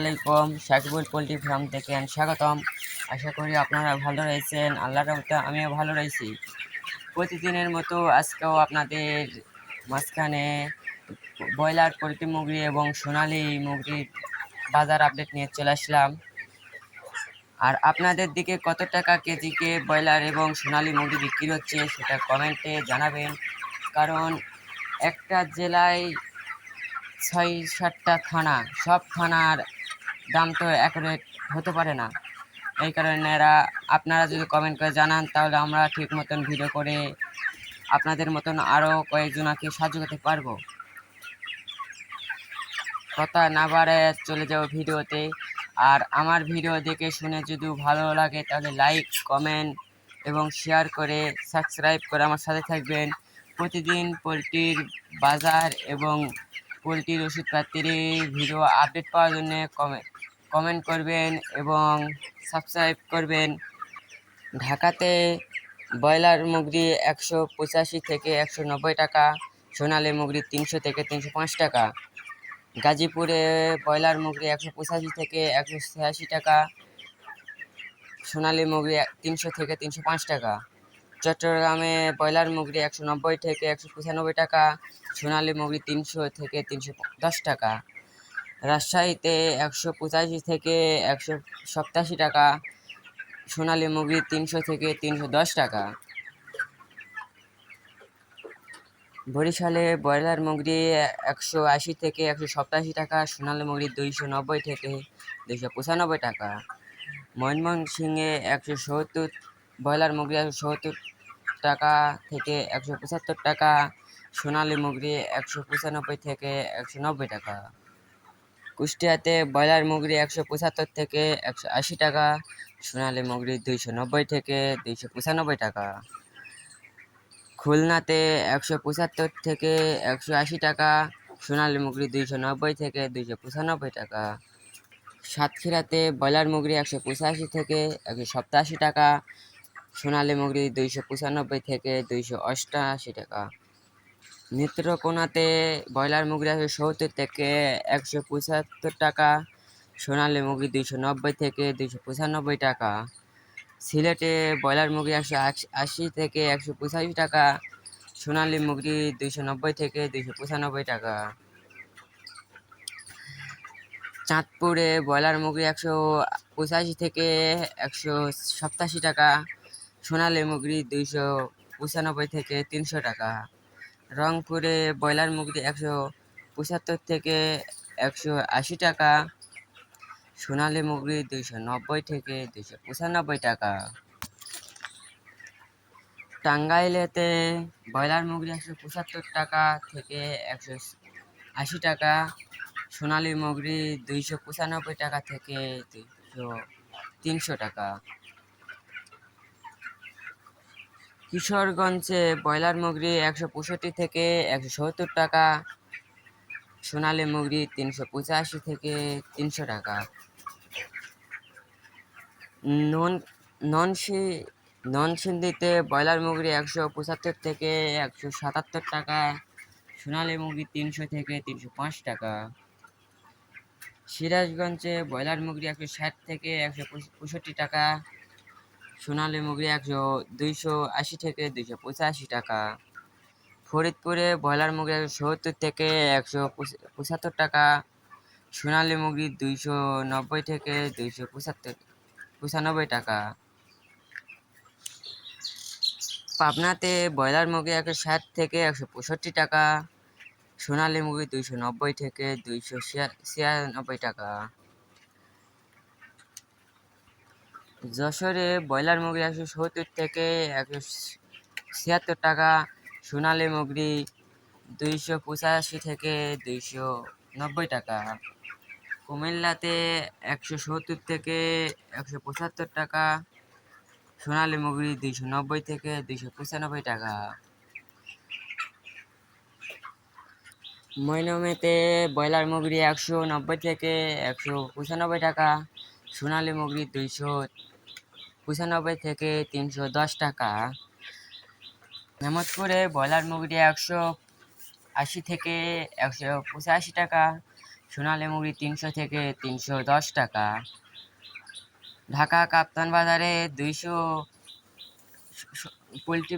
আসসালামাইকুম, Shakibul poultry farm থেকে স্বাগতম। আশা করি আপনারা ভালো রয়েছেন। আল্লাহর রহমতে আমিও ভালো রয়েছি। প্রতিদিনের মতো আজকেও আপনাদের মাঝখানে ব্রয়লার পোল্ট্রি মুরগি এবং সোনালী মুরগির বাজার আপডেট নিয়ে চলে আসলাম। আর আপনাদের দিকে কত টাকা কেজিকে ব্রয়লার এবং সোনালী মুরগি বিক্রি হচ্ছে সেটা কমেন্টে জানাবেন। কারণ একটা জেলায় ৬-৭টা থানা, সব থানার দাম তো এক রেট হতে পারে না। এই কারণে আপনারা যদি কমেন্ট করে জানান তাহলে আমরা ঠিক মতন ভিডিও করে আপনাদের মতন আরও কয়েকজনকে সাহায্য করতে পারবো। কথা না বাড়ায় চলে যাবো ভিডিওতে। আর আমার ভিডিও দেখে শুনে যদি ভালো লাগে তাহলে লাইক, কমেন্ট এবং শেয়ার করে সাবস্ক্রাইব করে আমার সাথে থাকবেন। প্রতিদিন পোলট্রির বাজার এবং পোলট্রির ওষুধপাতির ভিডিও আপডেট পাওয়ার জন্য কমেন্ট করবেন এবং সাবস্ক্রাইব করবেন। ঢাকাতে ব্রয়লার মুরগি 185 থেকে 190 টাকা, সোনালী মুরগি 300 থেকে 305 টাকা। গাজীপুরে ব্রয়লার মুরগি 185 থেকে 186 টাকা, সোনালী মুরগি 300 থেকে 305 টাকা। চট্টগ্রামে ব্রয়লার মুরগি 190 থেকে 195 টাকা, সোনালী মুরগি 300 থেকে 310 টাকা। রাজশাহীতে 185 থেকে 187 টাকা, সোনালী মুরগি 300 থেকে 310 টাকা। বরিশালে ব্রয়লার মুরগি 180 থেকে 187 টাকা, সোনালী মুরগি 290 থেকে 295 টাকা। ময়মনসিংহে 170 ব্রয়লার মুরগি 170 টাকা থেকে 175 টাকা, সোনালী মুরগি 195 থেকে 190 টাকা। কুষ্টিয়াতে ব্রয়লার মুরগি 175 থেকে 180 টাকা, সোনালী মুরগি 290 থেকে 295 টাকা। খুলনাতে 175 থেকে 180 টাকা, সোনালী মুরগি 290 থেকে 295 টাকা। সাতক্ষীরাতে ব্রয়লার মুরগি 185 থেকে 187 টাকা, সোনালী মুরগি 295 থেকে 288 টাকা। নেত্রকোনাতে ব্রয়লার মুরগি 170 থেকে 175 টাকা, সোনালী মুরগি 290 থেকে 295 টাকা। সিলেটে ব্রয়লার মুরগি 180 থেকে 185 টাকা, সোনালী মুরগি 290 থেকে 295 টাকা। চাঁদপুরে ব্রয়লার মুরগি 185 থেকে 187 টাকা, সোনালী মুরগি 295 থেকে 300 টাকা। রংপুরে ব্রয়লার মুরগি 175 থেকে 180 টাকা, সোনালী মুরগি 290 থেকে 295 টাকা। টাঙ্গাইলেতে ব্রয়লার মুরগি 175 টাকা থেকে 180 টাকা, সোনালী মুরগি 295 টাকা থেকে 300 টাকা। কিশোরগঞ্জে ব্রয়লার মুরগি 165 থেকে 170 টাকা, সোনালী মুরগি 385 থেকে 300 টাকা। নরসিংদীতে ব্রয়লার মুরগি 175 থেকে 177 টাকা, সোনালী মুরগি 300 থেকে 305 টাকা। সিরাজগঞ্জে ব্রয়লার মুরগি 160 থেকে 165 টাকা, সোনালী মুরগি 280 থেকে 285 টাকা। ফরিদপুরে ব্রয়লার মুরগি 170 থেকে 175 টাকা, সোনালী মুরগি 290 থেকে 295 টাকা। পাবনাতে ব্রয়লার মুরগি 160 থেকে 165 টাকা, সোনালী মুরগি 290 থেকে 296 টাকা। যশোরে ব্রয়লার মুরগি 170 থেকে 176 টাকা, সোনালী মুরগি 285 থেকে 290 টাকা। কুমিল্লাতে 170 থেকে 175 টাকা, সোনালী মুরগি 290 থেকে 295 টাকা। ময়নামতিতে ব্রয়লার মুরগি 190 থেকে 195 টাকা, সোনালী মুরগি 295 থেকে 310 টাকা। নেমতপুরে ব্রয়লার মুরগি 180 থেকে 185 টাকা, সোনালী মুরগি 300 থেকে 310 টাকা। ঢাকা কাপ্তান বাজারে 200 পোলট্রি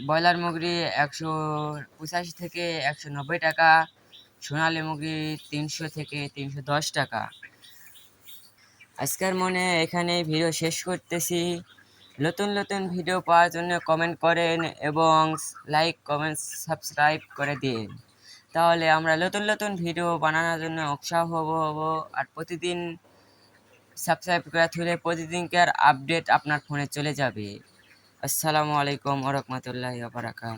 ব্রয়লার মুরগি 185 থেকে 190 টাকা। সোনালী মুরগি 300 থেকে 310 টাকা। আজকের মনে এখানে ভিডিও শেষ করতেছি। নতুন নতুন ভিডিও পাওয়ার জন্য কমেন্ট করেন এবং লাইক কমেন্ট সাবস্ক্রাইব করে দিন, তাহলে আমরা নতুন নতুন ভিডিও বানানোর জন্য উৎসাহ হব। আর প্রতিদিন সাবস্ক্রাইব করে তুলে প্রতিদিনকার আপডেট আপনার ফোনে চলে যাবে। আসসালামু আলাইকুম ওয়া রাহমাতুল্লাহি ওয়া বারাকাতুহু।